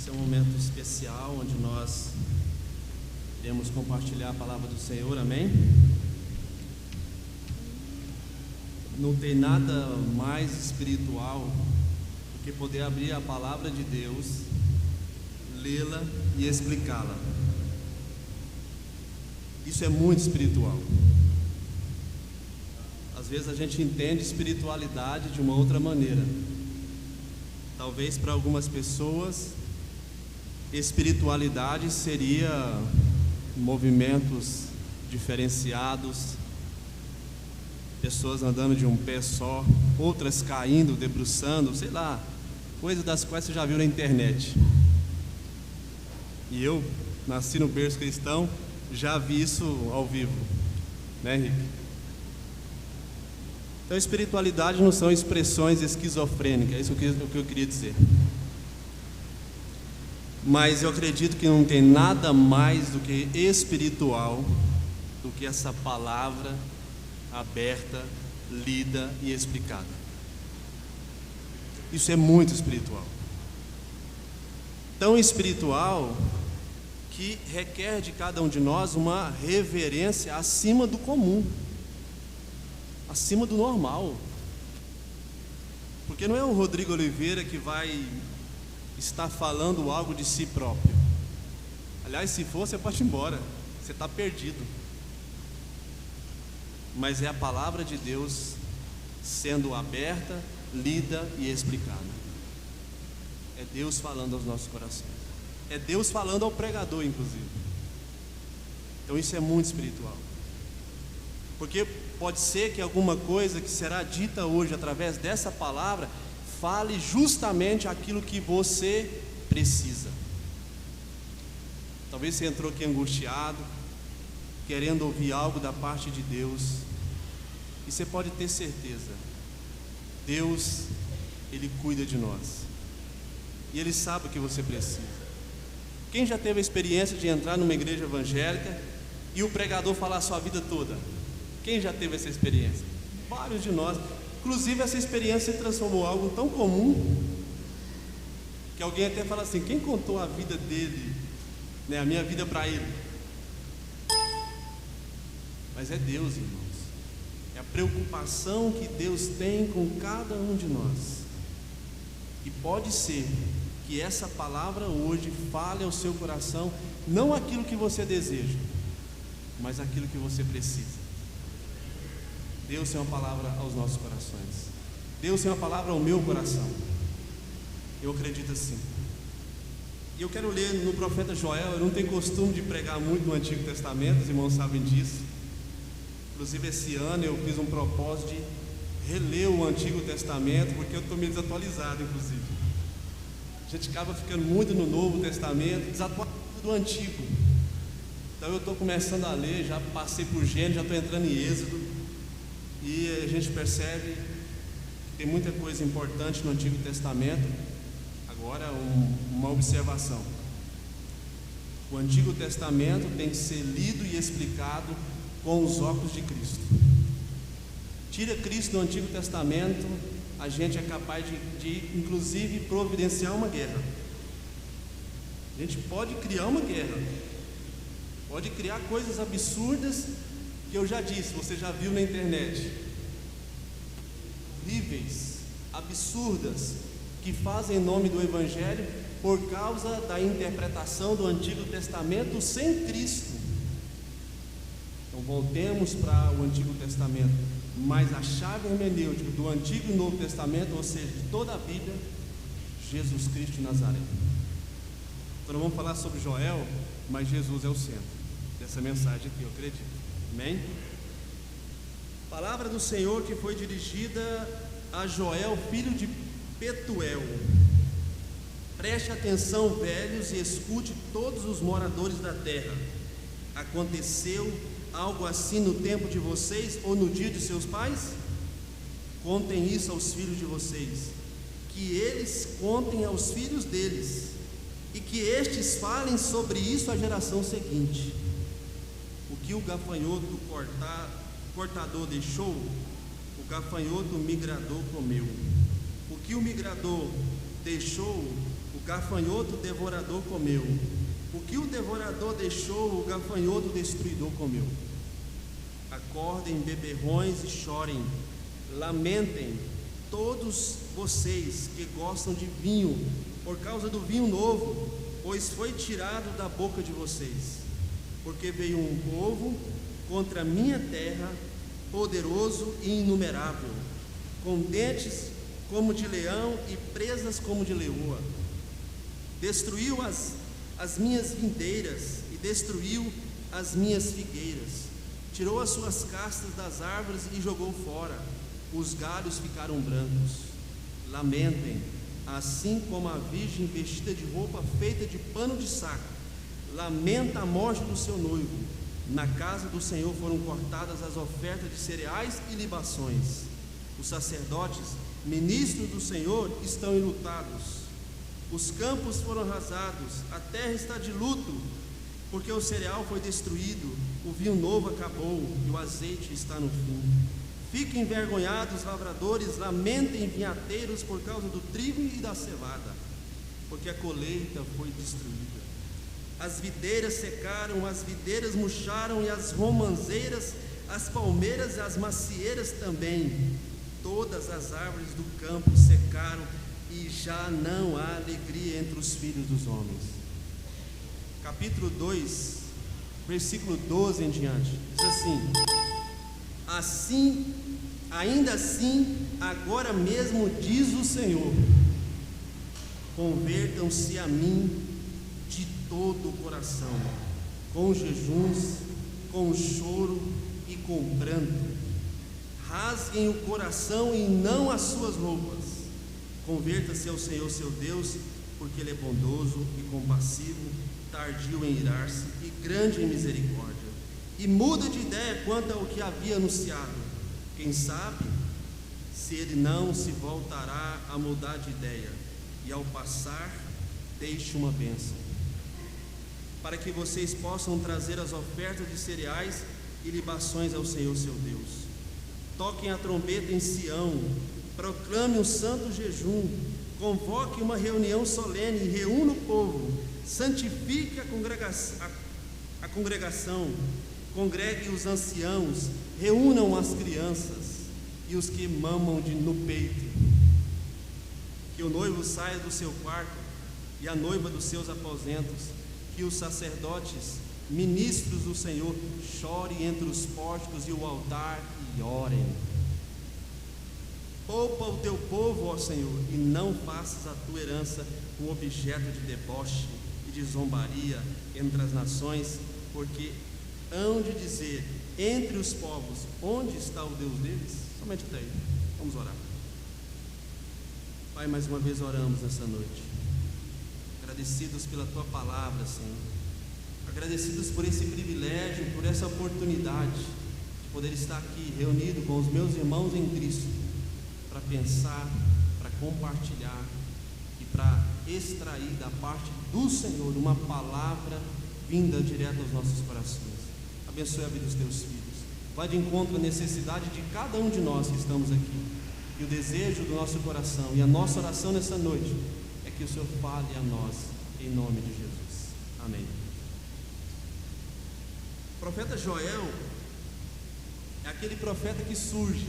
Esse é um momento especial onde nós iremos compartilhar a palavra do Senhor, amém? Não tem nada mais espiritual do que poder abrir a palavra de Deus, lê-la e explicá-la. Isso é muito espiritual. Às vezes a gente entende espiritualidade de uma outra maneira. Talvez para algumas pessoas, espiritualidade seria movimentos diferenciados, pessoas andando de um pé só, outras caindo, debruçando, sei lá, coisas das quais você já viu na internet. E eu nasci no berço cristão, já vi isso ao vivo, né, Henrique? Então, espiritualidade não são expressões esquizofrênicas, é isso que eu queria dizer. Mas eu acredito que não tem nada mais do que espiritual do que essa palavra aberta, lida e explicada. Isso é muito espiritual. Tão espiritual que requer de cada um de nós uma reverência acima do comum, acima do normal. Porque não é o Rodrigo Oliveira que vai estar falando algo de si próprio. Aliás, se for, você pode ir embora, você está perdido. Mas é a palavra de Deus sendo aberta, lida e explicada. É Deus falando aos nossos corações. É Deus falando ao pregador, inclusive. Então isso é muito espiritual. Porque pode ser que alguma coisa que será dita hoje através dessa palavra fale justamente aquilo que você precisa. Talvez você entrou aqui angustiado, querendo ouvir algo da parte de Deus, e você pode ter certeza, Deus, Ele cuida de nós, e Ele sabe o que você precisa. Quem já teve a experiência de entrar numa igreja evangélica e o pregador falar a sua vida toda? Quem já teve essa experiência? Vários de nós. Inclusive essa experiência se transformou em algo tão comum que alguém até fala assim: quem contou a vida dele, né, a minha vida para ele? Mas é Deus, irmãos. É a preocupação que Deus tem com cada um de nós. E pode ser que essa palavra hoje fale ao seu coração, não aquilo que você deseja, mas aquilo que você precisa. Deus tem uma palavra aos nossos corações. Deus tem uma palavra ao meu coração. Eu acredito assim. E eu quero ler no profeta Joel. Eu não tenho costume de pregar muito no Antigo Testamento, os irmãos sabem disso. Inclusive esse ano eu fiz um propósito de reler o Antigo Testamento, porque eu estou meio desatualizado, inclusive. A gente acaba ficando muito no Novo Testamento, desatualizado do Antigo. Então eu estou começando a ler, já passei por Gênesis, já estou entrando em Êxodo. E a gente percebe que tem muita coisa importante no Antigo Testamento. Agora, uma observação: o Antigo Testamento tem que ser lido e explicado com os óculos de Cristo. Tira Cristo do Antigo Testamento, a gente é capaz de inclusive providenciar uma guerra. A gente pode criar uma guerra, pode criar coisas absurdas que eu já disse, você já viu na internet, horríveis, absurdas, que fazem em nome do Evangelho por causa da interpretação do Antigo Testamento sem Cristo. Então voltemos para o Antigo Testamento, mas a chave hermenêutica do Antigo e Novo Testamento, ou seja, de toda a Bíblia, Jesus Cristo de Nazaré. Então não vamos falar sobre Joel, mas Jesus é o centro dessa mensagem aqui, eu acredito. Amém? Palavra do Senhor que foi dirigida a Joel, filho de Petuel. Preste atenção, velhos, e escute todos os moradores da terra. Aconteceu algo assim no tempo de vocês ou no dia de seus pais? Contem isso aos filhos de vocês, que eles contem aos filhos deles, e que estes falem sobre isso à geração seguinte. O que o gafanhoto cortador deixou, o gafanhoto migrador comeu. O que o migrador deixou, o gafanhoto devorador comeu. O que o devorador deixou, o gafanhoto destruidor comeu. Acordem, beberrões, e chorem, lamentem, todos vocês que gostam de vinho, por causa do vinho novo, pois foi tirado da boca de vocês. Porque veio um povo contra a minha terra, poderoso e inumerável, com dentes como de leão e presas como de leoa. Destruiu as minhas vindeiras e destruiu as minhas figueiras. Tirou as suas castas das árvores e jogou fora. Os galhos ficaram brancos. Lamentem, assim como a virgem vestida de roupa feita de pano de saco lamenta a morte do seu noivo. Na casa do Senhor foram cortadas as ofertas de cereais e libações. Os sacerdotes, ministros do Senhor, estão enlutados. Os campos foram arrasados, a terra está de luto, porque o cereal foi destruído, o vinho novo acabou e o azeite está no fim. Fiquem envergonhados, lavradores, lamentem, vinhateiros, por causa do trigo e da cevada, porque a colheita foi destruída. As videiras secaram, as videiras murcharam, e as romãzeiras, as palmeiras e as macieiras também. Todas as árvores do campo secaram, e já não há alegria entre os filhos dos homens. Capítulo 2, versículo 12 em diante, diz ainda assim, agora mesmo diz o Senhor: convertam-se a mim de todo o coração, com jejuns, com choro e com pranto. Rasguem o coração e não as suas roupas. Converta-se ao Senhor seu Deus, porque Ele é bondoso e compassivo, tardio em irar-se e grande em misericórdia, e muda de ideia quanto ao que havia anunciado. Quem sabe se Ele não se voltará a mudar de ideia, e ao passar deixe uma bênção, para que vocês possam trazer as ofertas de cereais e libações ao Senhor seu Deus. Toquem a trombeta em Sião, proclame um santo jejum, convoque uma reunião solene, reúna o povo, santifique a congregação, congregue os anciãos, reúnam as crianças e os que mamam no peito. Que o noivo saia do seu quarto e a noiva dos seus aposentos, que os sacerdotes, ministros do Senhor, chorem entre os pórticos e o altar e orem. Poupa o teu povo, ó Senhor, e não faças a tua herança um objeto de deboche e de zombaria entre as nações, porque hão de dizer entre os povos: onde está o Deus deles? Somente até aí. Vamos orar. Pai, mais uma vez oramos nessa noite, agradecidos pela tua palavra, Senhor, agradecidos por esse privilégio, por essa oportunidade de poder estar aqui reunido com os meus irmãos em Cristo, para pensar, para compartilhar e para extrair da parte do Senhor uma palavra vinda direto aos nossos corações. Abençoe a vida dos teus filhos, vai de encontro à necessidade de cada um de nós que estamos aqui, e o desejo do nosso coração e a nossa oração nessa noite é que o Senhor fale a nós, em nome de Jesus. Amém. O profeta Joel é aquele profeta que surge,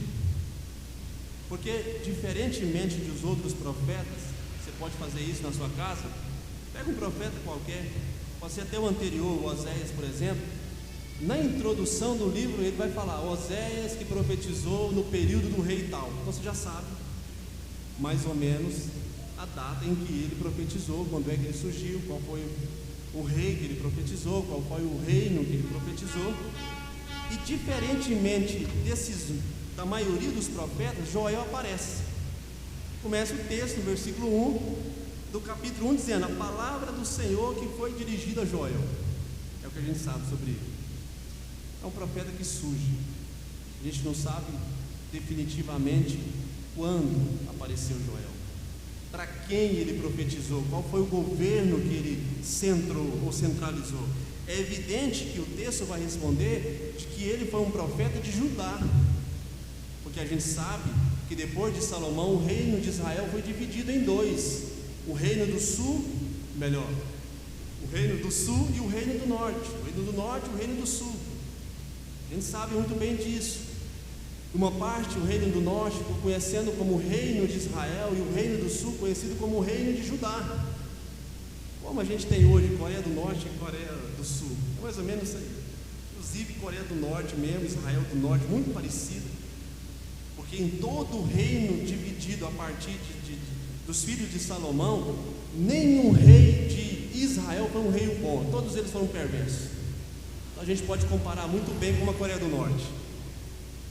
porque diferentemente dos outros profetas, você pode fazer isso na sua casa, pega um profeta qualquer, pode ser até o anterior, o Oséias, por exemplo. Na introdução do livro ele vai falar: Oséias que profetizou no período do rei tal. Então você já sabe mais ou menos a data em que ele profetizou, quando é que ele surgiu, qual foi o rei que ele profetizou, qual foi o reino que ele profetizou. E diferentemente da maioria dos profetas, Joel aparece. Começa o texto no versículo 1 do capítulo 1 dizendo: a palavra do Senhor que foi dirigida a Joel. É o que a gente sabe sobre ele. É um profeta que surge. A gente não sabe definitivamente quando apareceu Joel, para quem ele profetizou, qual foi o governo que ele centrou ou centralizou. É evidente que o texto vai responder de que ele foi um profeta de Judá, porque a gente sabe que depois de Salomão o reino de Israel foi dividido em dois. o reino do sul, melhor, o reino do sul e o reino do norte. O reino do norte e o reino do sul. A gente sabe muito bem disso. Uma parte, o reino do norte, conhecendo como o reino de Israel, e o reino do sul, conhecido como o reino de Judá. Como a gente tem hoje Coreia do Norte e Coreia do Sul. É mais ou menos isso aí. Inclusive Coreia do Norte mesmo, Israel do Norte, muito parecido. Porque em todo o reino dividido a partir dos filhos de Salomão, nenhum rei de Israel foi um rei bom. Todos eles foram perversos. Então a gente pode comparar muito bem com a Coreia do Norte.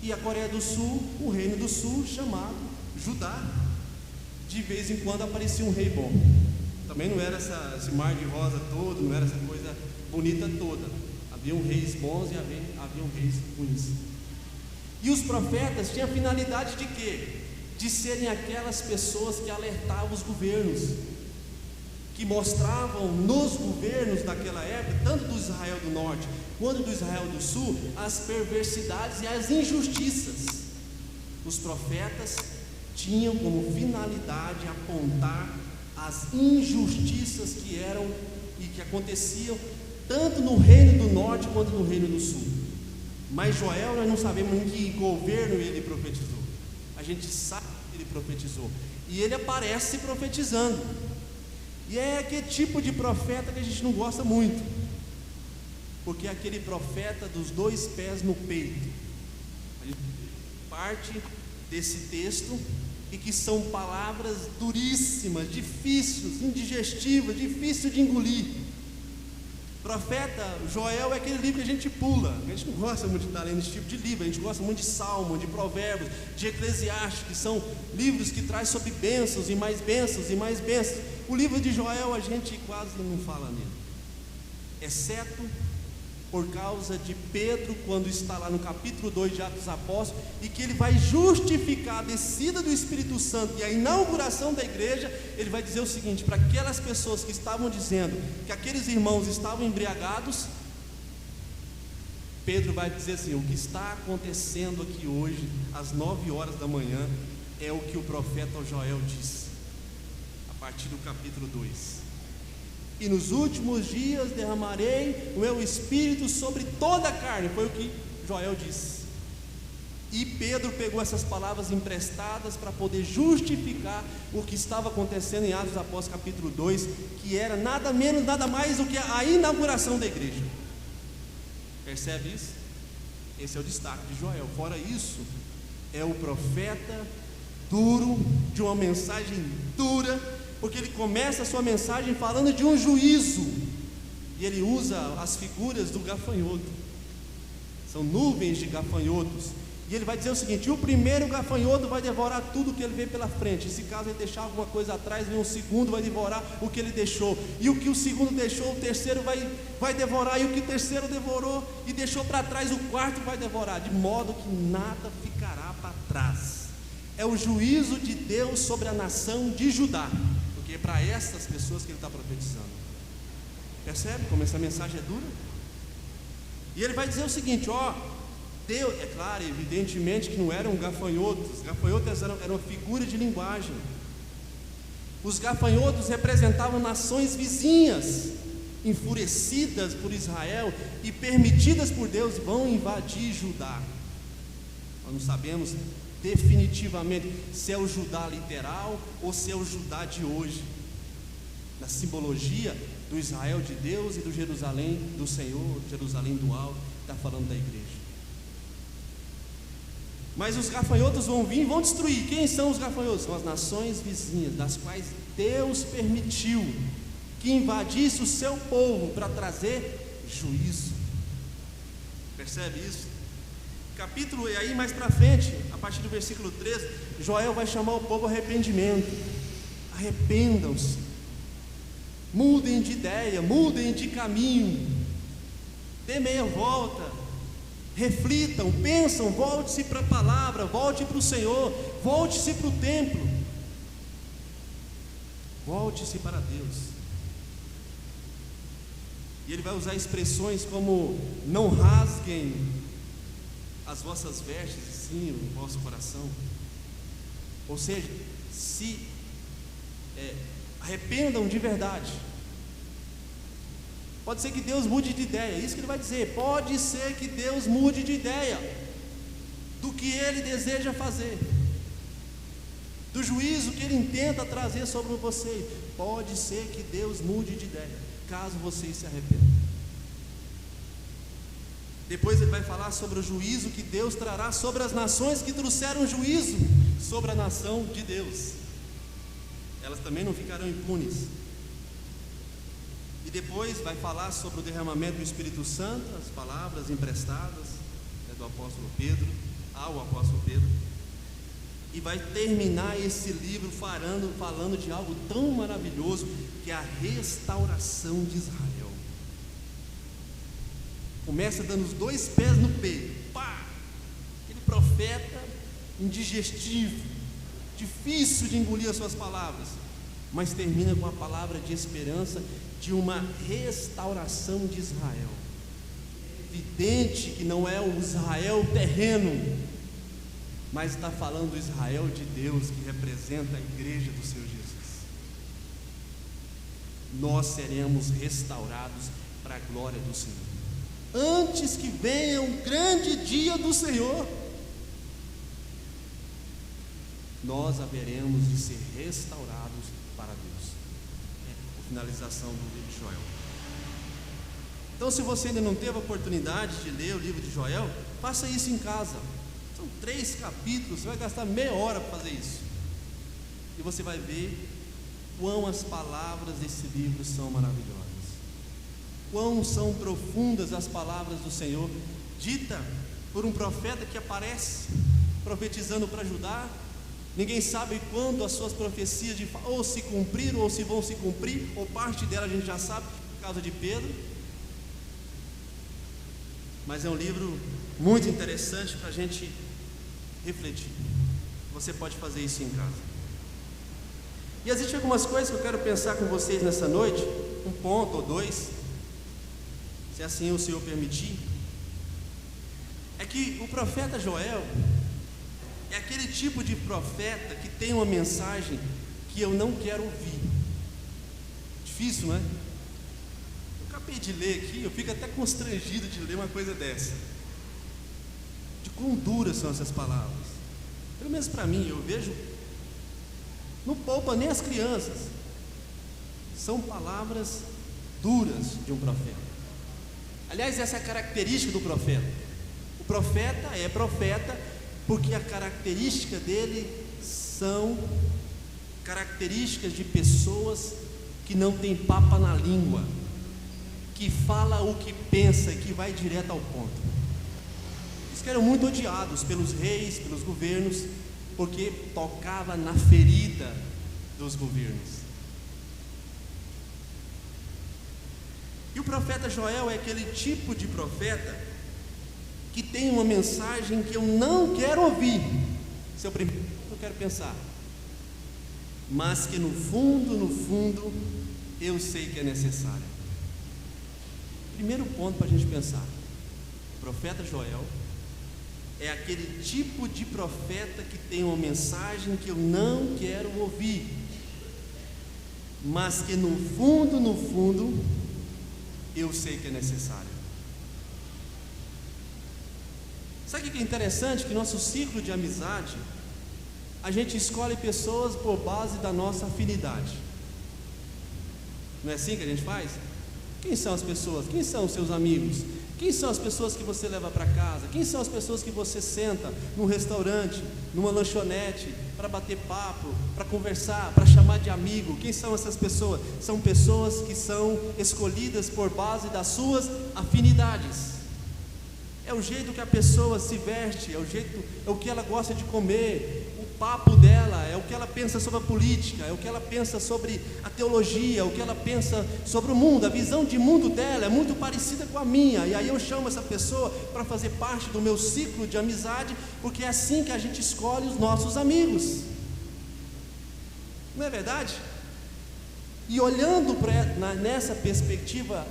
E a Coreia do Sul, o reino do sul, chamado Judá. De vez em quando aparecia um rei bom. Também não era esse mar de rosa todo, não era essa coisa bonita toda. Haviam reis bons e haviam reis ruins. E os profetas tinham a finalidade de quê? De serem aquelas pessoas que alertavam os governos, que mostravam nos governos daquela época, tanto do Israel do Norte quanto do Israel do Sul, as perversidades e as injustiças. Os profetas tinham como finalidade apontar as injustiças que eram e que aconteciam tanto no reino do norte quanto no reino do sul. Mas Joel, nós não sabemos em que governo ele profetizou. A gente sabe que ele profetizou, e ele aparece profetizando. E é aquele tipo de profeta que a gente não gosta muito, porque é aquele profeta dos dois pés no peito. A gente parte desse texto, e que são palavras duríssimas, difíceis, indigestivas, difíceis de engolir. Profeta Joel é aquele livro que a gente pula. A gente não gosta muito de estar lendo esse tipo de livro. A gente gosta muito de Salmo, de Provérbios, de Eclesiastes, que são livros que trazem sobre bênçãos e mais bênçãos e mais bênçãos. O livro de Joel a gente quase não fala nele, exceto por causa de Pedro, quando está lá no capítulo 2 de Atos dos Apóstolos, e que ele vai justificar a descida do Espírito Santo e a inauguração da igreja. Ele vai dizer o seguinte, para aquelas pessoas que estavam dizendo que aqueles irmãos estavam embriagados, Pedro vai dizer assim: o que está acontecendo aqui hoje, às 9 horas da manhã, é o que o profeta Joel disse, a partir do capítulo 2. E nos últimos dias derramarei o meu espírito sobre toda a carne. Foi o que Joel disse. E Pedro pegou essas palavras emprestadas para poder justificar o que estava acontecendo em Atos dos Apóstolos capítulo 2, que era nada menos, nada mais do que a inauguração da igreja. Percebe isso? Esse é o destaque de Joel. Fora isso, é o profeta duro, de uma mensagem dura, porque ele começa a sua mensagem falando de um juízo, e ele usa as figuras do gafanhoto. São nuvens de gafanhotos, e ele vai dizer o seguinte: o primeiro gafanhoto vai devorar tudo que ele vê pela frente, e se caso ele deixar alguma coisa atrás, vem um segundo, vai devorar o que ele deixou, e o que o segundo deixou, o terceiro vai devorar, e o que o terceiro devorou e deixou para trás, o quarto vai devorar, de modo que nada ficará para trás. É o juízo de Deus sobre a nação de Judá, porque é para essas pessoas que ele está profetizando. Percebe como essa mensagem é dura? E ele vai dizer o seguinte: Deus, é claro, evidentemente que não eram gafanhotos. Gafanhotos eram uma figura de linguagem. Os gafanhotos representavam nações vizinhas, enfurecidas por Israel e permitidas por Deus, vão invadir Judá. Nós não sabemos definitivamente se é o Judá literal ou se é o Judá de hoje, na simbologia do Israel de Deus e do Jerusalém do Senhor, Jerusalém do alto, está falando da igreja. Mas os gafanhotos vão vir e vão destruir. Quem são os gafanhotos? São as nações vizinhas, das quais Deus permitiu que invadisse o seu povo para trazer juízo. Percebe isso? Capítulo, e aí mais para frente, a partir do versículo 13, Joel vai chamar o povo ao arrependimento. Arrependam-se, mudem de ideia, mudem de caminho, dê meia volta, reflitam, pensam, volte-se para a palavra, volte para o Senhor, volte-se para o templo, volte-se para Deus. E ele vai usar expressões como: não rasguem as vossas vestes, sim, o vosso coração. Ou seja, se Arrependam de verdade. Pode ser que Deus mude de ideia, é isso que ele vai dizer. Pode ser que Deus mude de ideia do que Ele deseja fazer, do juízo que Ele intenta trazer sobre você. Pode ser que Deus mude de ideia, caso vocês se arrependam. Depois ele vai falar sobre o juízo que Deus trará sobre as nações que trouxeram juízo sobre a nação de Deus. Elas também não ficarão impunes. E depois vai falar sobre o derramamento do Espírito Santo, as palavras emprestadas do apóstolo Pedro, ao apóstolo Pedro. E vai terminar esse livro falando de algo tão maravilhoso, que é a restauração de Israel. Começa dando os 2 pés no peito. Pá! Aquele profeta indigestivo, difícil de engolir as suas palavras, mas termina com a palavra de esperança de uma restauração de Israel. Evidente que não é o Israel terreno, mas está falando do Israel de Deus, que representa a igreja do Senhor Jesus. Nós seremos restaurados para a glória do Senhor, antes que venha o grande dia do Senhor. Nós haveremos de ser restaurados para Deus. A finalização do livro de Joel. Então, se você ainda não teve a oportunidade de ler o livro de Joel, faça isso em casa. São 3 capítulos, você vai gastar meia hora para fazer isso, e você vai ver quão as palavras desse livro são maravilhosas, quão são profundas as palavras do Senhor, dita por um profeta que aparece profetizando para Judá. Ninguém sabe quando as suas profecias ou se cumpriram ou se vão se cumprir, ou parte dela a gente já sabe por causa de Pedro. Mas é um livro muito interessante para a gente refletir. Você pode fazer isso em casa. E existem algumas coisas que eu quero pensar com vocês nessa noite, um ponto ou 2, se assim o Senhor permitir. É que o profeta Joel é aquele tipo de profeta que tem uma mensagem que eu não quero ouvir. Difícil, não é? Eu acabei de ler aqui, eu fico até constrangido de ler uma coisa dessa. De quão duras são essas palavras. Pelo menos para mim, eu vejo, não poupa nem as crianças. São palavras duras de um profeta. Aliás, essa é a característica do profeta. O profeta é profeta porque a característica dele são características de pessoas que não tem papa na língua, que fala o que pensa e que vai direto ao ponto. Eles que eram muito odiados pelos reis, pelos governos, porque tocava na ferida dos governos. E o profeta Joel é aquele tipo de profeta que tem uma mensagem que eu não quero ouvir. Esse é o primeiro que eu quero pensar. Mas que no fundo, eu sei que é necessário. Primeiro ponto para a gente pensar: o profeta Joel é aquele tipo de profeta que tem uma mensagem que eu não quero ouvir, mas que no fundo, eu sei que é necessário. Sabe o que é interessante? Que nosso ciclo de amizade, a gente escolhe pessoas por base da nossa afinidade. Não é assim que a gente faz? Quem são as pessoas? Quem são os seus amigos? Quem são as pessoas que você leva para casa? Quem são as pessoas que você senta num restaurante, numa lanchonete, para bater papo, para conversar, para chamar de amigo? Quem são essas pessoas? São pessoas que são escolhidas por base das suas afinidades. É o jeito que a pessoa se veste, é o que ela gosta de comer, o papo dela, é o que ela pensa sobre a política, é o que ela pensa sobre a teologia, é o que ela pensa sobre o mundo. A visão de mundo dela é muito parecida com a minha, e aí eu chamo essa pessoa para fazer parte do meu ciclo de amizade, porque é assim que a gente escolhe os nossos amigos. Não é verdade? E olhando nessa perspectiva,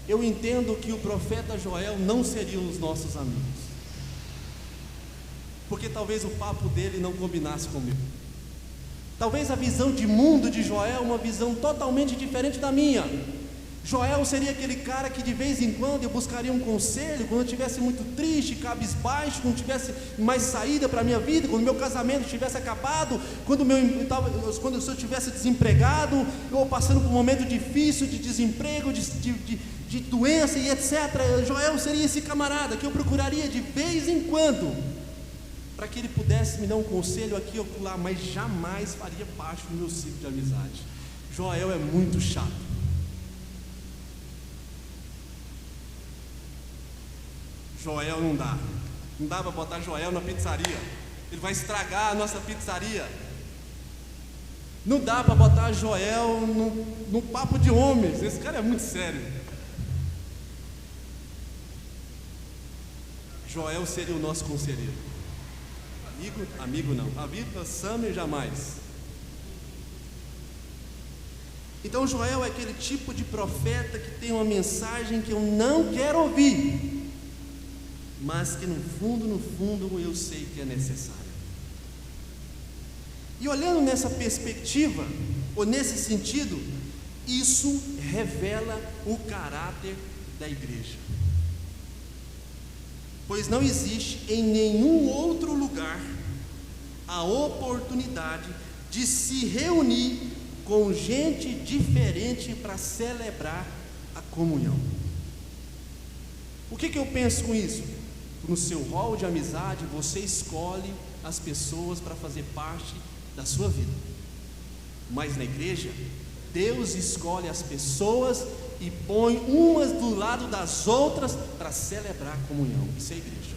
eu entendo que o profeta Joel não seria os nossos amigos, porque talvez o papo dele não combinasse comigo. Talvez a visão de mundo de Joel, uma visão totalmente diferente da minha. Joel seria aquele cara que de vez em quando eu buscaria um conselho, quando eu estivesse muito triste, cabisbaixo, quando tivesse mais saída para a minha vida, quando meu casamento tivesse acabado, quando eu estivesse desempregado, ou passando por um momento difícil de desemprego, de doença e etc. Joel seria esse camarada que eu procuraria de vez em quando, para que ele pudesse me dar um conselho aqui ou lá, mas jamais faria parte do meu ciclo de amizade. Joel é muito chato. Joel não dá para botar Joel na pizzaria, ele vai estragar a nossa pizzaria. Não dá para botar Joel no papo de homens, esse cara é muito sério. Joel seria o nosso conselheiro. Amigo não, amigo Samuel jamais. Então Joel é aquele tipo de profeta que tem uma mensagem que eu não quero ouvir, mas que no fundo eu sei que é necessário. E olhando nessa perspectiva, ou nesse sentido, isso revela o caráter da igreja. Pois não existe em nenhum outro lugar a oportunidade de se reunir com gente diferente para celebrar a comunhão. O que eu penso com isso? No seu rol de amizade, você escolhe as pessoas para fazer parte da sua vida. Mas na igreja, Deus escolhe as pessoas e põe umas do lado das outras para celebrar a comunhão. Isso é igreja.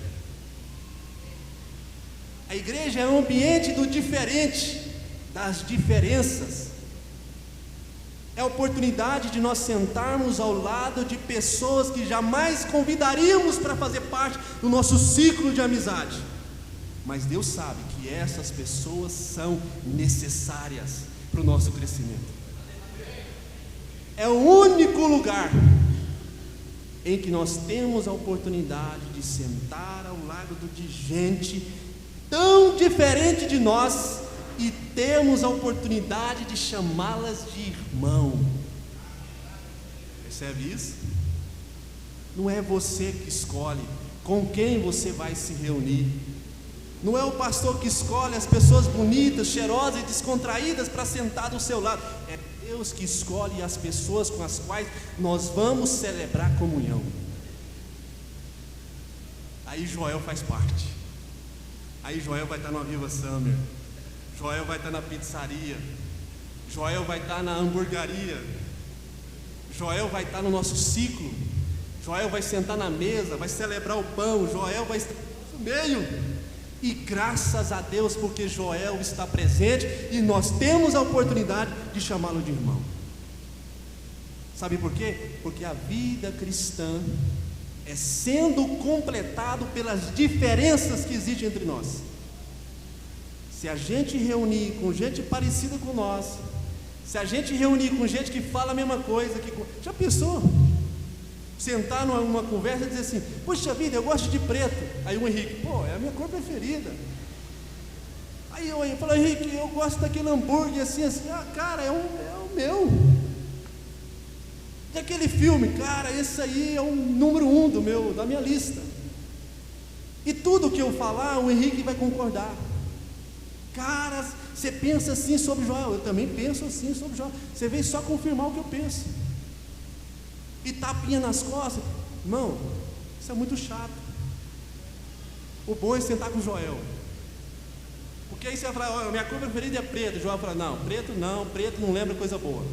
A igreja é um ambiente do diferente, das diferenças. É a oportunidade de nós sentarmos ao lado de pessoas que jamais convidaríamos para fazer parte do nosso ciclo de amizade. Mas Deus sabe que essas pessoas são necessárias para o nosso crescimento. É o único lugar em que nós temos a oportunidade de sentar ao lado de gente tão diferente de nós e temos a oportunidade de chamá-las de irmão. Percebe isso? Não é você que escolhe com quem você vai se reunir. Não é o pastor que escolhe as pessoas bonitas, cheirosas e descontraídas para sentar do seu lado. É Deus que escolhe as pessoas com as quais nós vamos celebrar comunhão. Aí Joel faz parte. Aí Joel vai estar no Aviva Summer. Joel vai estar na pizzaria. Joel vai estar na hamburgaria. Joel vai estar no nosso ciclo. Joel vai sentar na mesa, vai celebrar o pão. Joel vai estar no meio. E graças a Deus, porque Joel está presente e nós temos a oportunidade de chamá-lo de irmão. Sabe por quê? Porque a vida cristã é sendo completado pelas diferenças que existem entre nós. Se a gente reunir com gente parecida com nós, se a gente reunir com gente que fala a mesma coisa, já pensou? Sentar numa conversa e dizer assim: poxa vida, eu gosto de preto. Aí o Henrique: pô, é a minha cor preferida. Aí eu falo: Henrique, eu gosto daquele hambúrguer assim. Ah, cara, é o meu. E aquele filme, cara, esse aí é o número 1 da minha lista. E tudo que eu falar, o Henrique vai concordar. Cara, você pensa assim sobre Joel? Eu também penso assim sobre Joel. Você veio só confirmar o que eu penso. E tapinha nas costas. Irmão, isso é muito chato. O bom é sentar com o Joel. Porque aí você vai falar: olha, minha cor preferida é preto. O Joel fala: não, preto não lembra coisa boa.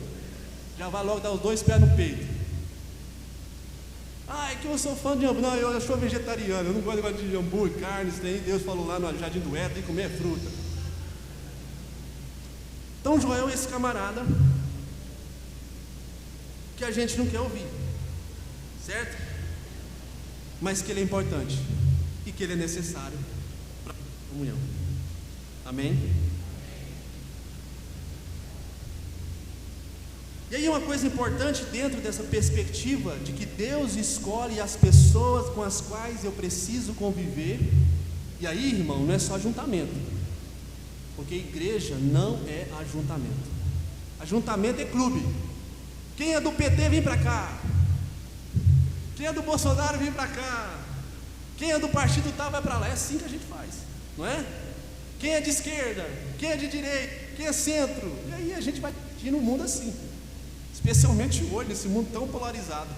Já vai logo dar os 2 pés no peito. Ah, é que eu sou fã de hambúrguer. Não, eu sou vegetariano, eu não gosto de hambúrguer, carne, isso daí. Deus falou lá no Jardim do Éden, tem que comer fruta. Então Joel é esse camarada que a gente não quer ouvir, certo? Mas que ele é importante e que ele é necessário para a comunhão. Amém? E aí uma coisa importante dentro dessa perspectiva de que Deus escolhe as pessoas com as quais eu preciso conviver. E aí, irmão, não é só ajuntamento. Porque igreja não é ajuntamento. Ajuntamento é clube. Quem é do PT vem para cá. Quem é do Bolsonaro vem para cá. Quem é do partido tal vai para lá. É assim que a gente faz, não é? Quem é de esquerda, quem é de direita, quem é centro. E aí a gente vai dividindo o mundo assim. Especialmente hoje, nesse mundo tão polarizado.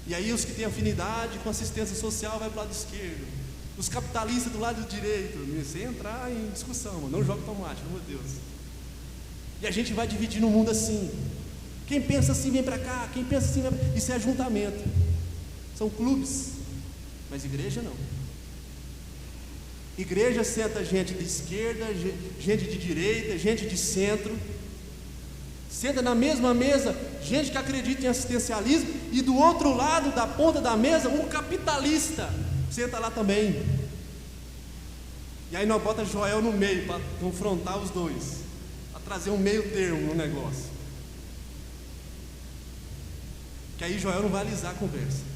E aí os que têm afinidade com assistência social vai para o lado esquerdo. Os capitalistas do lado direito. Sem entrar em discussão, mano. Não joga tomate, meu Deus. E a gente vai dividindo o mundo assim. Quem pensa assim vem para cá, quem pensa assim vem pra... Isso é ajuntamento. São clubes. Mas igreja não. Igreja senta gente de esquerda, gente de direita, gente de centro. Senta na mesma mesa gente que acredita em assistencialismo, e do outro lado da ponta da mesa um capitalista senta lá também. E aí nós bota Joel no meio para confrontar os dois, para trazer um meio termo no negócio, que aí Joel não vai alisar a conversa.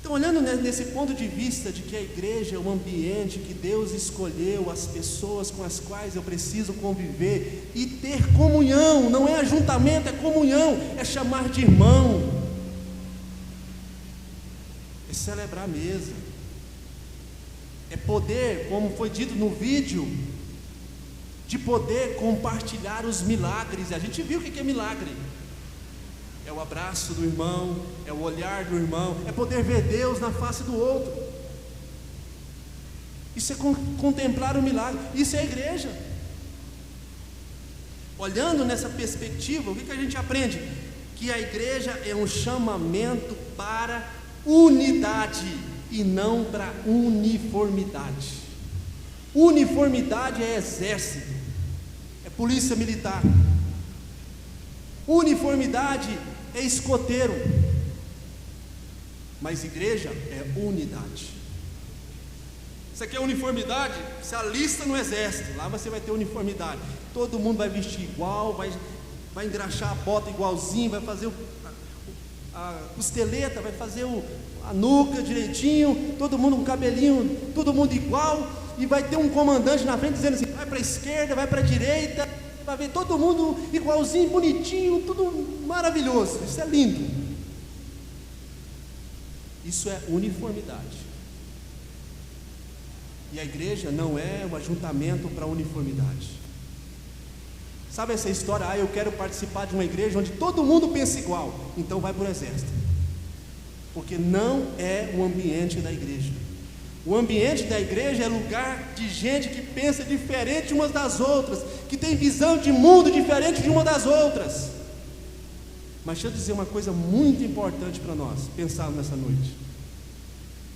Então, olhando nesse ponto de vista de que a igreja é um ambiente que Deus escolheu, as pessoas com as quais eu preciso conviver e ter comunhão, não é ajuntamento, é comunhão, é chamar de irmão, é celebrar a mesa, é poder, como foi dito no vídeo, de poder compartilhar os milagres. A gente viu o que é milagre. É o abraço do irmão, é o olhar do irmão, é poder ver Deus na face do outro. Isso é contemplar o milagre, isso é a igreja. Olhando nessa perspectiva, o que a gente aprende? Que a igreja é um chamamento para unidade e não para uniformidade. Uniformidade é exército, é polícia militar. Uniformidade é escoteiro, mas igreja é unidade. Você quer uniformidade? Se alista no exército, lá você vai ter uniformidade. Todo mundo vai vestir igual, vai engraxar a bota igualzinho, vai fazer a costeleta, vai fazer a nuca direitinho, todo mundo com cabelinho, todo mundo igual, e vai ter um comandante na frente dizendo assim: vai para a esquerda, vai para a direita. Vai ver todo mundo igualzinho, bonitinho, tudo maravilhoso. Isso é lindo. Isso é uniformidade. E a igreja não é um ajuntamento para uniformidade. Sabe essa história? Eu quero participar de uma igreja onde todo mundo pensa igual, então vai para o exército. Porque não é o ambiente da igreja. O ambiente da igreja é lugar de gente que pensa diferente umas das outras, que tem visão de mundo diferente de uma das outras. Mas deixa eu dizer uma coisa muito importante para nós pensar nessa noite.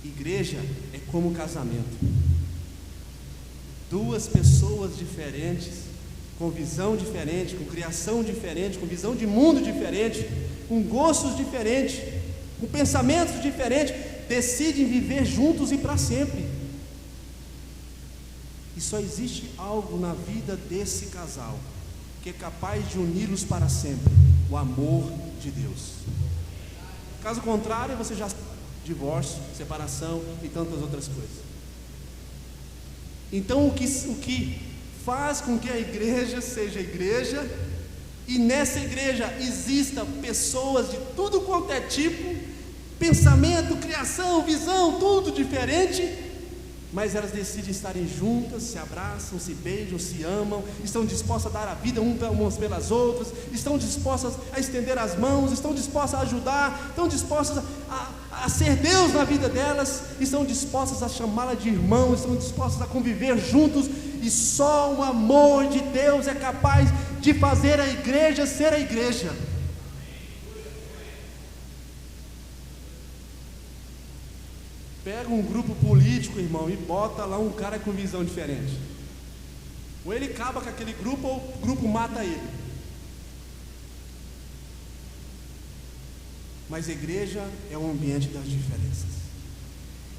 Igreja é como casamento. Duas pessoas diferentes, com visão diferente, com criação diferente, com visão de mundo diferente, com gostos diferentes, com pensamentos diferentes, decidem viver juntos e para sempre. E só existe algo na vida desse casal que é capaz de uni-los para sempre: o amor de Deus. Caso contrário, você já sabe, divórcio, separação e tantas outras coisas. Então o que faz com que a igreja seja igreja, e nessa igreja exista pessoas de tudo quanto é tipo, pensamento, criação, visão, tudo diferente, mas elas decidem estarem juntas, se abraçam, se beijam, se amam, estão dispostas a dar a vida umas pelas outras, estão dispostas a estender as mãos, estão dispostas a ajudar, estão dispostas a ser Deus na vida delas, estão dispostas a chamá-la de irmão, estão dispostas a conviver juntos, e só o amor de Deus é capaz de fazer a igreja ser a igreja. Pega um grupo político, irmão, e bota lá um cara com visão diferente. Ou ele acaba com aquele grupo, ou o grupo mata ele. Mas a igreja é o ambiente das diferenças.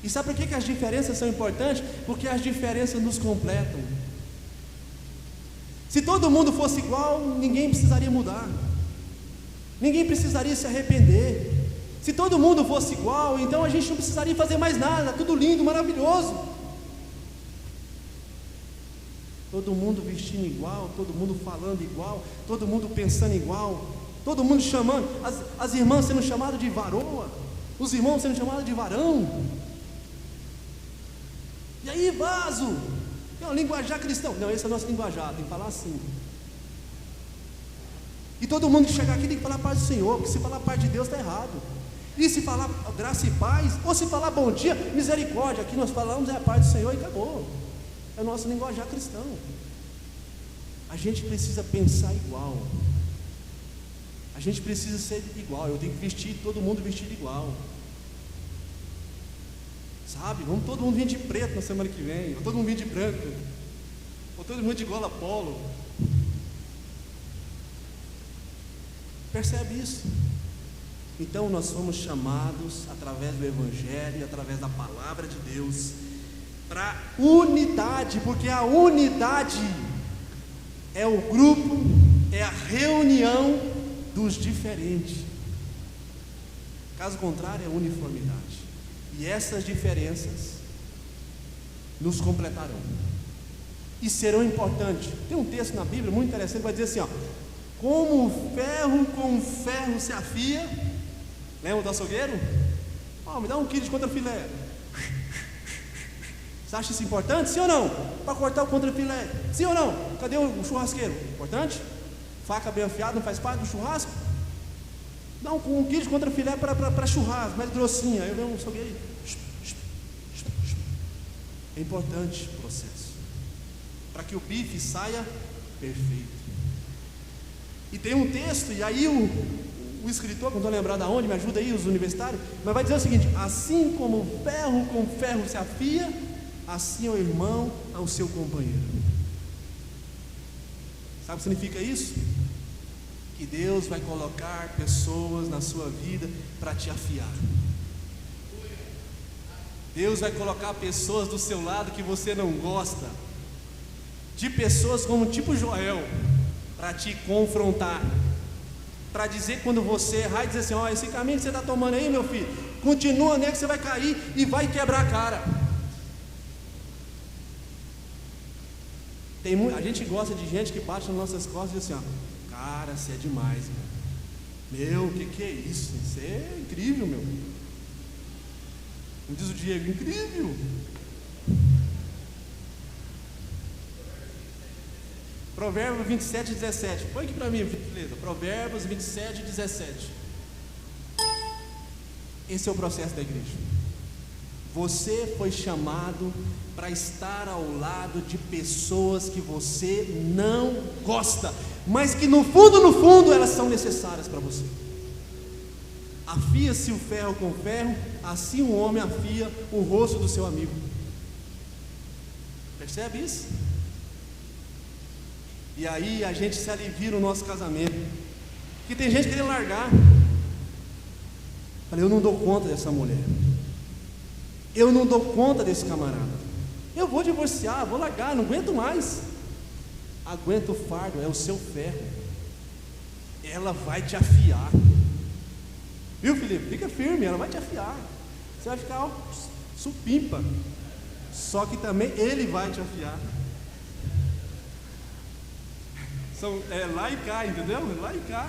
E sabe por que as diferenças são importantes? Porque as diferenças nos completam. Se todo mundo fosse igual, ninguém precisaria mudar, ninguém precisaria se arrepender. Se todo mundo fosse igual, então a gente não precisaria fazer mais nada, tudo lindo, maravilhoso. Todo mundo vestindo igual, todo mundo falando igual, todo mundo pensando igual, todo mundo chamando, as irmãs sendo chamadas de varoa, os irmãos sendo chamados de varão. E aí, vaso? Não, linguajar cristão. Não, esse é o nosso linguajar, tem que falar assim. E todo mundo que chegar aqui tem que falar a paz do Senhor, porque se falar a paz de Deus está errado. E se falar graça e paz, ou se falar bom dia, misericórdia, aqui nós falamos é a paz do Senhor e acabou. É o nosso linguajar cristão. A gente precisa pensar igual. A gente precisa ser igual. Eu tenho que vestir, todo mundo vestido igual. Sabe? Vamos todo mundo vir de preto na semana que vem, ou todo mundo vir de branco, ou todo mundo de gola polo. Percebe isso? Então nós fomos chamados através do Evangelho, através da palavra de Deus, para unidade, porque a unidade é o grupo, é a reunião dos diferentes. Caso contrário, é uniformidade. E essas diferenças nos completarão e serão importantes. Tem um texto na Bíblia muito interessante que vai dizer assim, ó: como o ferro com o ferro se afia. Lembra do açougueiro? Me dá 1 quilo de contrafilé. Você acha isso importante? Sim ou não? Para cortar o contrafilé. Sim ou não? Cadê o churrasqueiro? Importante? Faca bem afiada não faz parte do churrasco? Dá 1 quilo de contrafilé para churrasco, mais grossinha. Aí eu venho um açougueiro. É importante o processo, para que o bife saia perfeito. E tem um texto, e aí o escritor, não estou lembrado aonde, me ajuda aí os universitários, mas vai dizer o seguinte: assim como o ferro com ferro se afia, assim é o irmão ao seu companheiro. Sabe o que significa isso? Que Deus vai colocar pessoas na sua vida para te afiar. Deus vai colocar pessoas do seu lado que você não gosta, de pessoas como tipo Joel, para te confrontar, para dizer quando você errar e dizer assim: esse caminho que você está tomando aí, meu filho, continua nele que você vai cair e vai quebrar a cara. A gente gosta de gente que bate nas nossas costas e diz assim: cara, você é demais, meu, o que é isso? Você é incrível, meu. Como diz o Diego, incrível. Provérbios 27, 17. Põe aqui para mim, beleza? Provérbios 27, 17. Esse é o processo da igreja. Você foi chamado para estar ao lado de pessoas que você não gosta, mas que no fundo elas são necessárias para você. Afia-se o ferro com ferro, assim um homem afia o rosto do seu amigo. Percebe isso? E aí a gente se alivia no nosso casamento, porque tem gente querendo largar. Falei: eu não dou conta dessa mulher, eu não dou conta desse camarada, eu vou divorciar, vou largar, não aguento mais. Aguenta o fardo, é o seu ferro, ela vai te afiar. Viu, Felipe? Fica firme, ela vai te afiar. Você vai ficar supimpa. Só que também ele vai te afiar. É lá e cá, entendeu? É lá e cá.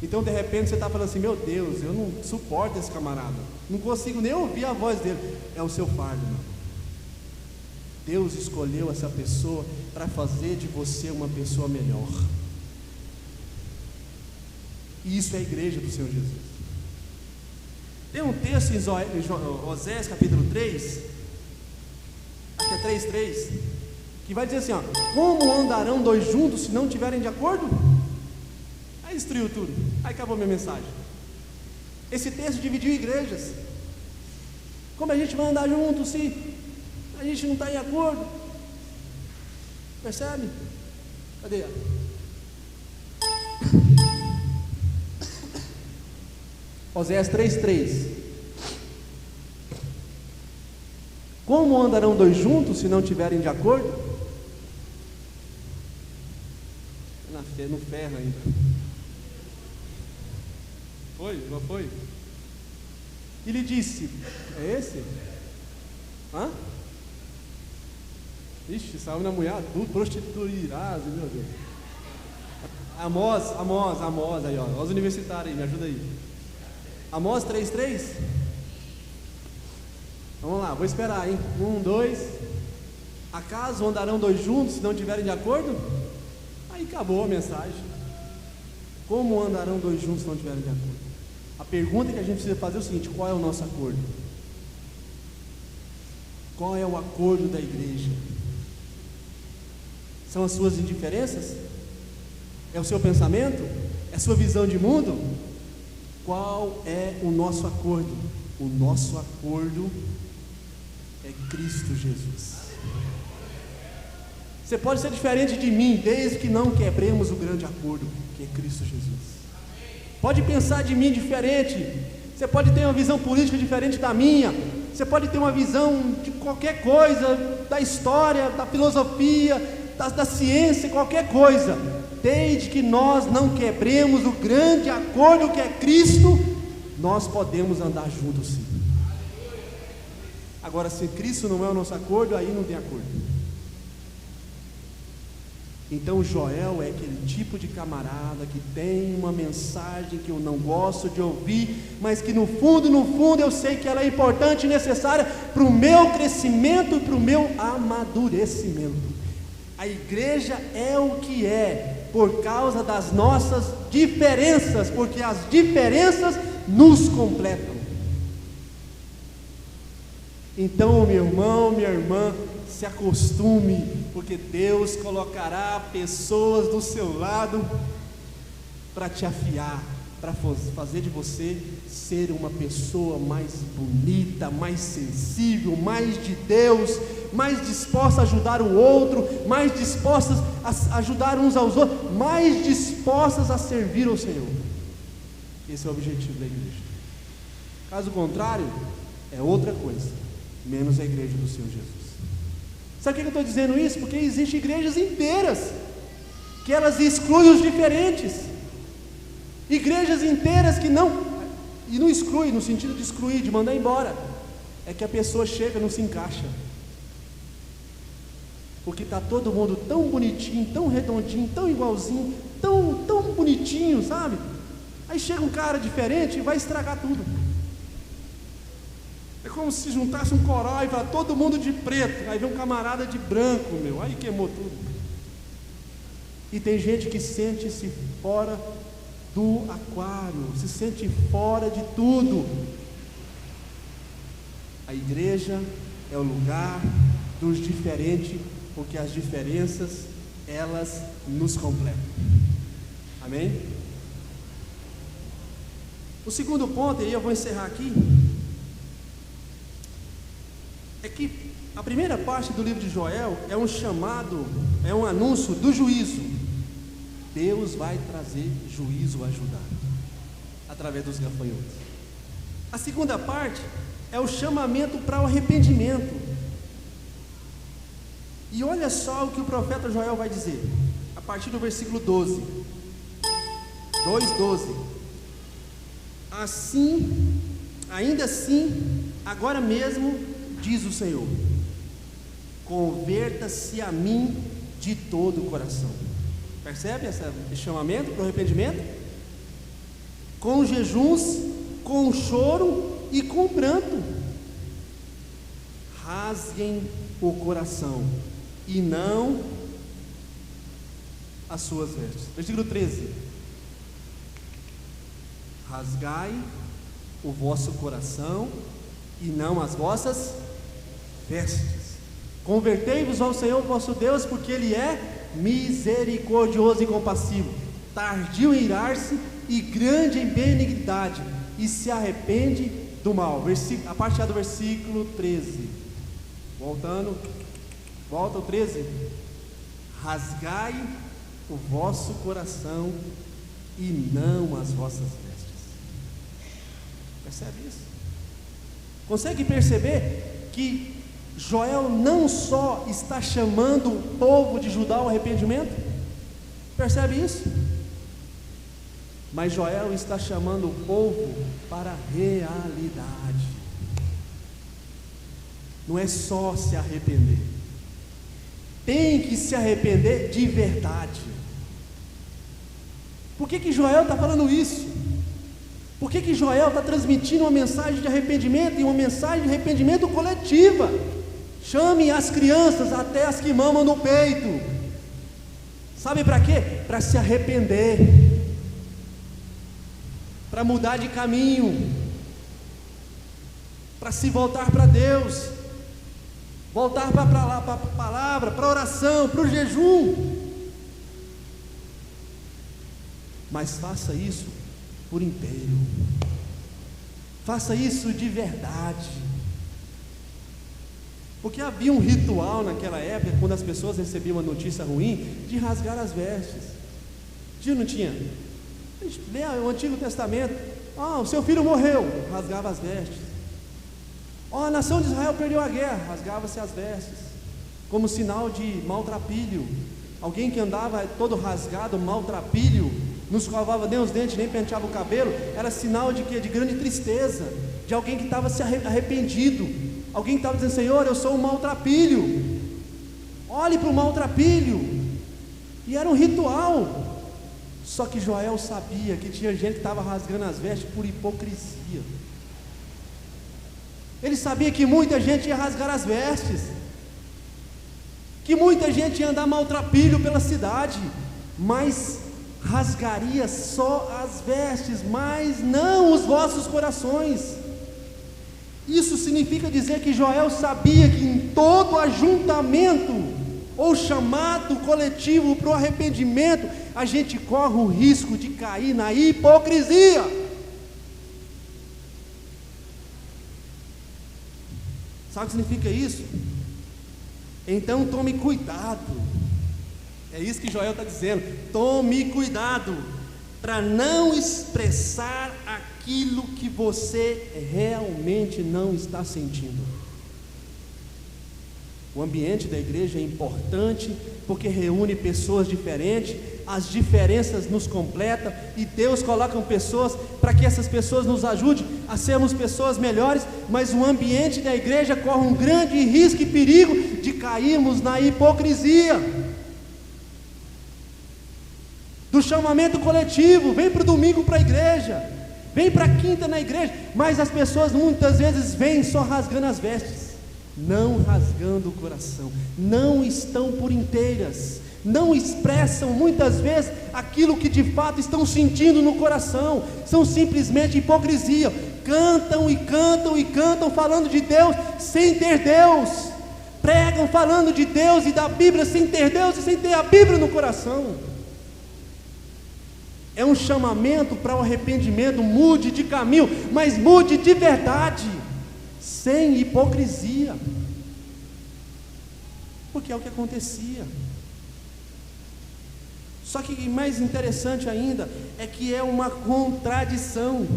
Então de repente você está falando assim: meu Deus, eu não suporto esse camarada, não consigo nem ouvir a voz dele. É o seu fardo, meu. Deus escolheu essa pessoa para fazer de você uma pessoa melhor. E isso é a igreja do Senhor Jesus. Tem um texto em Oséias capítulo 3, acho que é 3:3, que vai dizer assim: como andarão dois juntos se não tiverem de acordo? Aí destruiu tudo, aí acabou minha mensagem. Esse texto dividiu igrejas. Como a gente vai andar junto se a gente não está em acordo? Percebe? Cadê? Oséias 3:3. Como andarão dois juntos se não tiverem de acordo? No ferro ainda. Foi? Não foi? Ele disse: é esse? Ixi, saiu na mulher adulta, prostituirás, meu Deus. Amós, aí, ó. Os universitários aí, me ajuda aí. Amós 3:3. Vamos lá, vou esperar, hein? 1, 2. Acaso andarão dois juntos se não estiverem de acordo? Aí acabou a mensagem. Como andarão dois juntos se não estiverem de acordo? A pergunta que a gente precisa fazer é o seguinte: qual é o nosso acordo? Qual é o acordo da igreja? São as suas indiferenças? É o seu pensamento? É a sua visão de mundo? Qual é o nosso acordo? O nosso acordo é Cristo Jesus. Você pode ser diferente de mim, desde que não quebremos o grande acordo, que é Cristo Jesus. Pode pensar de mim diferente. Você pode ter uma visão política diferente da minha. Você pode ter uma visão de qualquer coisa, da história, da filosofia, da ciência, qualquer coisa. Desde que nós não quebremos o grande acordo que é Cristo, nós podemos andar juntos sim. Agora, se Cristo não é o nosso acordo, aí não tem acordo. Então Joel é aquele tipo de camarada que tem uma mensagem que eu não gosto de ouvir, mas que no fundo eu sei que ela é importante e necessária para o meu crescimento e para o meu amadurecimento. A igreja é o que é por causa das nossas diferenças, porque as diferenças nos completam. Então, meu irmão, minha irmã, se acostume, porque Deus colocará pessoas do seu lado para te afiar, para fazer de você ser uma pessoa mais bonita, mais sensível, mais de Deus, mais disposta a ajudar o outro, mais dispostas a ajudar uns aos outros, mais dispostas a servir ao Senhor. Esse é o objetivo da igreja. Caso contrário, é outra coisa, menos a igreja do Senhor Jesus. Sabe por que eu estou dizendo isso? Porque existem igrejas inteiras que elas excluem os diferentes. Igrejas inteiras que não, e não exclui no sentido de excluir, de mandar embora, é que a pessoa chega e não se encaixa, porque está todo mundo tão bonitinho, tão redondinho, tão igualzinho, tão bonitinho, sabe? Aí chega um cara diferente e vai estragar tudo. É como se juntasse um coral e fala, todo mundo de preto, aí vem um camarada de branco, aí queimou tudo. E tem gente que sente-se fora do aquário, se sente fora de tudo. A igreja é o lugar dos diferentes, porque as diferenças, elas nos completam. Amém? O segundo ponto, e aí eu vou encerrar aqui, é que a primeira parte do livro de Joel é um chamado, é um anúncio do juízo. Deus vai trazer juízo a Judá, através dos gafanhotos. A segunda parte é o chamamento para o arrependimento. E olha só o que o profeta Joel vai dizer, a partir do versículo 12, 2:12. Assim, ainda assim, agora mesmo, diz o Senhor, converta-se a mim de todo o coração. Percebe esse chamamento para o arrependimento? Com jejuns, com choro e com pranto. Rasguem o coração e não as suas vestes. Versículo 13. Rasgai o vosso coração e não as vossas vestes. Convertei-vos ao Senhor vosso Deus, porque Ele é misericordioso e compassivo, tardio em irar-se e grande em benignidade, e se arrepende do mal. A parte do versículo 13. Volta o 13. Rasgai o vosso coração e não as vossas vestes. Percebe isso? Consegue perceber que Joel não só está chamando o povo de Judá ao arrependimento? Percebe isso? Mas Joel está chamando o povo para a realidade. Não é só se arrepender, tem que se arrepender de verdade. Por que Joel está falando isso? Por que Joel está transmitindo uma mensagem de arrependimento, e uma mensagem de arrependimento coletiva? Chame as crianças, até as que mamam no peito. Sabe para quê? Para se arrepender, para mudar de caminho, para se voltar para Deus, voltar para a palavra, para a oração, para o jejum. Mas faça isso por inteiro, faça isso de verdade, porque havia um ritual naquela época, quando as pessoas recebiam uma notícia ruim, de rasgar as vestes. Não tinha? A gente lê o Antigo Testamento, o seu filho morreu, rasgava as vestes. A nação de Israel perdeu a guerra, rasgava-se as vestes, como sinal de maltrapilho. Alguém que andava todo rasgado, maltrapilho, não escovava nem os dentes, nem penteava o cabelo, era sinal de quê? De grande tristeza, de alguém que estava se arrependido, alguém que estava dizendo: Senhor, eu sou um maltrapilho, olhe para o maltrapilho. E era um ritual. Só que Joel sabia que tinha gente que estava rasgando as vestes por hipocrisia. Ele sabia que muita gente ia rasgar as vestes, que muita gente ia andar maltrapilho pela cidade, mas rasgaria só as vestes, mas não os vossos corações. Isso significa dizer que Joel sabia que em todo ajuntamento ou chamado coletivo para o arrependimento, a gente corre o risco de cair na hipocrisia. Sabe o que significa isso? Então tome cuidado. É isso que Joel está dizendo: tome cuidado para não expressar aquilo que você realmente não está sentindo. O ambiente da igreja é importante, porque reúne pessoas diferentes, as diferenças nos completam, e Deus coloca pessoas para que essas pessoas nos ajudem a sermos pessoas melhores, mas o ambiente da igreja corre um grande risco e perigo de cairmos na hipocrisia. Do chamamento coletivo, vem para o domingo para a igreja, vem para a quinta na igreja, mas as pessoas muitas vezes vêm só rasgando as vestes, não rasgando o coração, não estão por inteiras, não expressam muitas vezes aquilo que de fato estão sentindo no coração, são simplesmente hipocrisia, cantam e cantam e cantam falando de Deus sem ter Deus, pregam falando de Deus e da Bíblia sem ter Deus e sem ter a Bíblia no coração. É um chamamento para o arrependimento. Mude de caminho, mas mude de verdade, sem hipocrisia, porque é o que acontecia. Só que mais interessante ainda é que é uma contradição.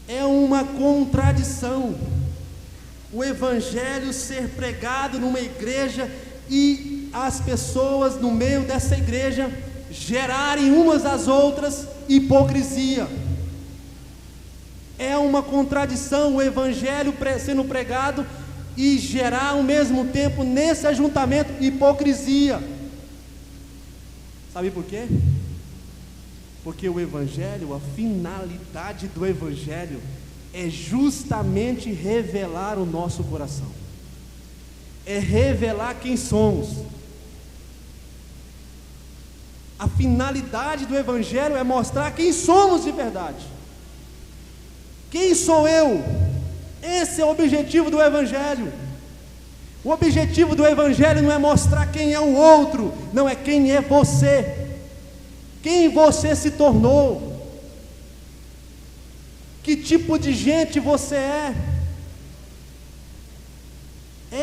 É uma contradição o evangelho ser pregado numa igreja e as pessoas no meio dessa igreja gerarem umas às outras hipocrisia. É uma contradição o evangelho sendo pregado e gerar ao mesmo tempo nesse ajuntamento hipocrisia. Sabe por quê? Porque o evangelho, a finalidade do evangelho é justamente revelar o nosso coração, é revelar quem somos. A finalidade do evangelho é mostrar quem somos de verdade. Quem sou eu? Esse é o objetivo do evangelho. O objetivo do evangelho não é mostrar quem é o outro, não, é quem é você, quem você se tornou, que tipo de gente você é.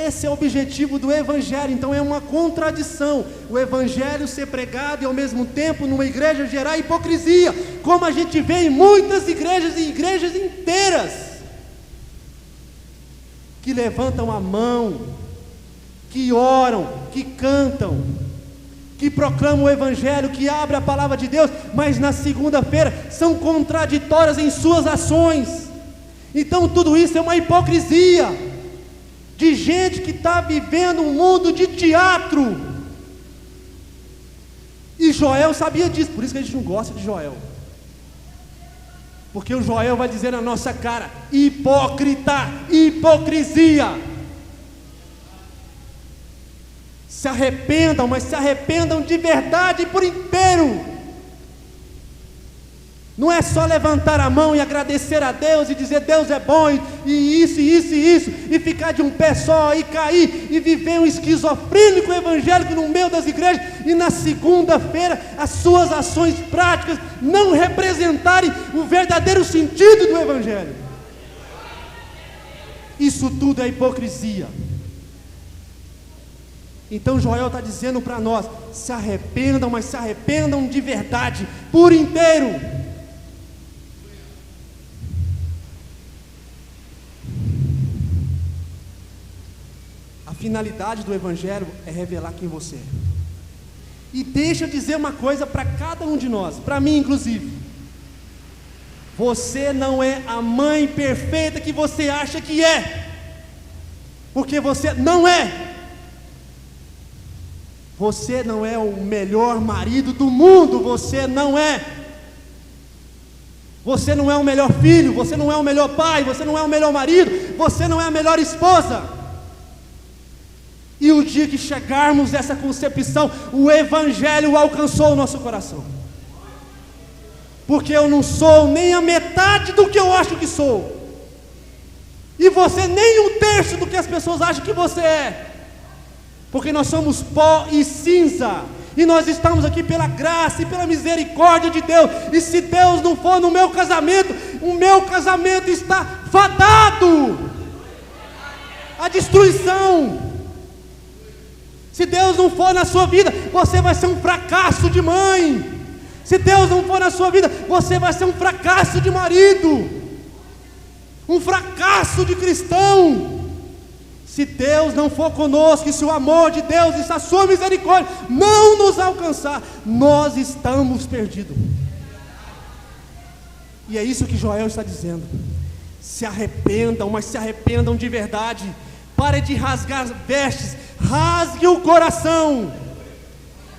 Esse é o objetivo do evangelho. Então é uma contradição o evangelho ser pregado e ao mesmo tempo numa igreja gerar hipocrisia, como a gente vê em muitas igrejas e igrejas inteiras que levantam a mão, que oram, que cantam, que proclamam o evangelho, que abrem a palavra de Deus, mas na segunda-feira são contraditórias em suas ações. Então tudo isso é uma hipocrisia de gente que está vivendo um mundo de teatro. E Joel sabia disso, por isso que a gente não gosta de Joel. Porque o Joel vai dizer na nossa cara: hipócrita, hipocrisia. Se arrependam, mas se arrependam de verdade e por inteiro. Não é só levantar a mão e agradecer a Deus e dizer Deus é bom e isso, e ficar de um pé só e cair e viver um esquizofrênico evangélico no meio das igrejas e na segunda-feira as suas ações práticas não representarem o verdadeiro sentido do evangelho. Isso tudo é hipocrisia. Então Joel está dizendo para nós: se arrependam, mas se arrependam de verdade, por inteiro. A finalidade do evangelho é revelar quem você é. E deixa eu dizer uma coisa para cada um de nós, para mim inclusive: você não é a mãe perfeita que você acha que é, porque você não é. Você não é o melhor marido do mundo, você não é. Você não é o melhor filho, você não é o melhor pai, você não é o melhor marido, você não é a melhor esposa. E o dia que chegarmos a essa concepção, o evangelho alcançou o nosso coração. Porque eu não sou nem a metade do que eu acho que sou, e você nem um terço do que as pessoas acham que você é. Porque nós somos pó e cinza, e nós estamos aqui pela graça e pela misericórdia de Deus. E se Deus não for no meu casamento, o meu casamento está fadado à destruição. Se Deus não for na sua vida, você vai ser um fracasso de mãe. Se Deus não for na sua vida, você vai ser um fracasso de marido, um fracasso de cristão. Se Deus não for conosco, e se o amor de Deus e a sua misericórdia não nos alcançar, nós estamos perdidos. E é isso que Joel está dizendo: se arrependam, mas se arrependam de verdade. Pare de rasgar vestes, rasgue o coração,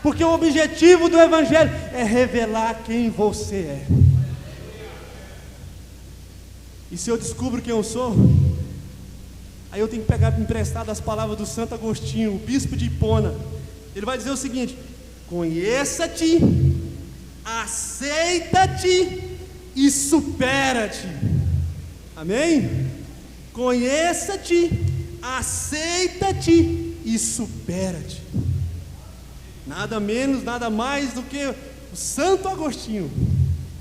porque o objetivo do evangelho é revelar quem você é. E se eu descubro quem eu sou, aí eu tenho que pegar emprestado as palavras do Santo Agostinho, o bispo de Hipona. Ele vai dizer o seguinte: conheça-te, aceita-te e supera-te. Amém? Conheça-te, aceita-te e supera-te. Nada menos, nada mais do que o Santo Agostinho,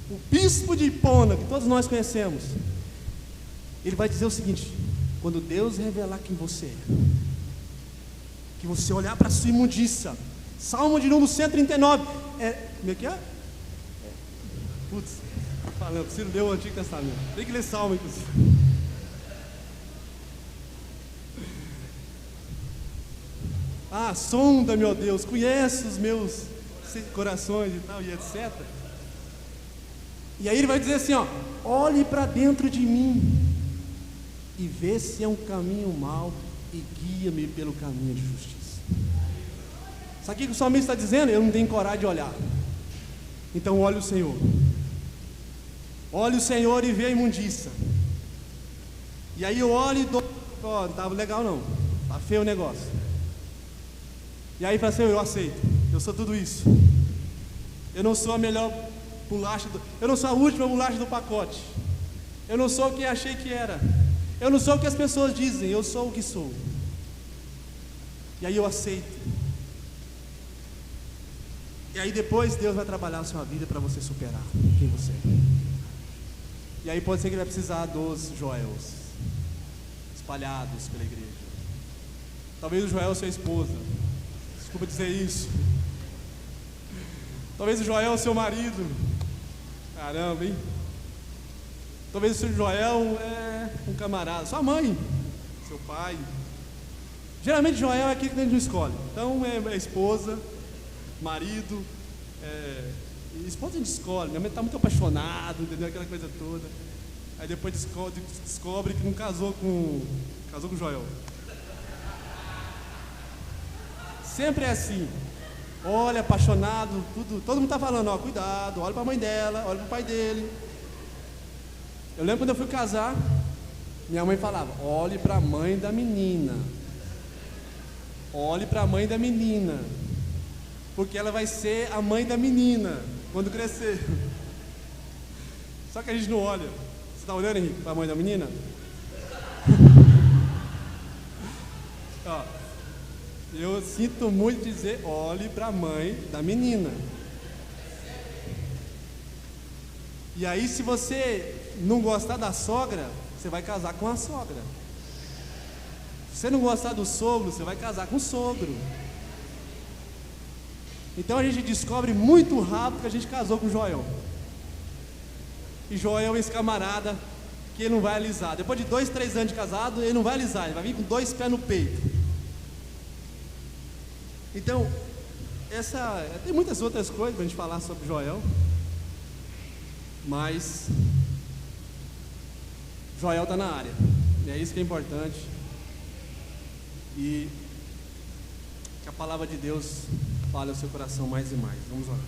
o bispo de Hipona, que todos nós conhecemos. Ele vai dizer o seguinte: quando Deus revelar quem você é, que você olhar para a sua imundícia, Salmo de número 139, como é que é? Putz, falando, Ciro leu o Antigo Testamento, tem que ler Salmo inclusive. Sonda, meu Deus, conhece os meus corações e tal, e etc. E aí ele vai dizer assim, olhe para dentro de mim e vê se é um caminho mau e guia-me pelo caminho de justiça. Sabe o que o salmista está dizendo? Eu não tenho coragem de olhar. Então olhe o Senhor. Olhe o Senhor e vê a imundícia. E aí eu olho e dou, não estava legal não, está feio o negócio. E aí fala assim, eu aceito, eu sou tudo isso. Eu não sou a melhor bolacha, eu não sou a última bolacha do pacote. Eu não sou o que achei que era. Eu não sou o que as pessoas dizem, eu sou o que sou. E aí eu aceito. E aí depois Deus vai trabalhar a sua vida para você superar quem você é. E aí pode ser que ele vai precisar dos Joels espalhados pela igreja. Talvez o Joel seja esposa. Desculpa dizer isso. Talvez o Joel seu marido. Caramba, hein? Talvez o seu Joel é um camarada, sua mãe, seu pai. Geralmente Joel é aquele que a gente não escolhe. Então é esposa, marido, esposa a gente escolhe. Minha mãe está muito apaixonada, entendeu? Aquela coisa toda. Aí depois descobre que não casou com Joel. Sempre é assim. Olha, apaixonado, tudo, todo mundo está falando, ó, cuidado, olha para a mãe dela, olha para o pai dele. Eu lembro quando eu fui casar, minha mãe falava, olhe para a mãe da menina. Olhe para a mãe da menina, porque ela vai ser a mãe da menina quando crescer. Só que a gente não olha. Você está olhando, Henrique, para a mãe da menina? Ó, eu sinto muito dizer, olhe para a mãe da menina. E aí, se você não gostar da sogra, você vai casar com a sogra. Se você não gostar do sogro, você vai casar com o sogro. Então a gente descobre muito rápido que a gente casou com o Joel. E Joel é esse camarada que ele não vai alisar. Depois de 2, 3 anos de casado, ele não vai alisar, ele vai vir com 2 pés no peito. Então, tem muitas outras coisas para a gente falar sobre Joel, mas Joel está na área, e é isso que é importante, e que a palavra de Deus fale ao seu coração mais e mais. Vamos orar.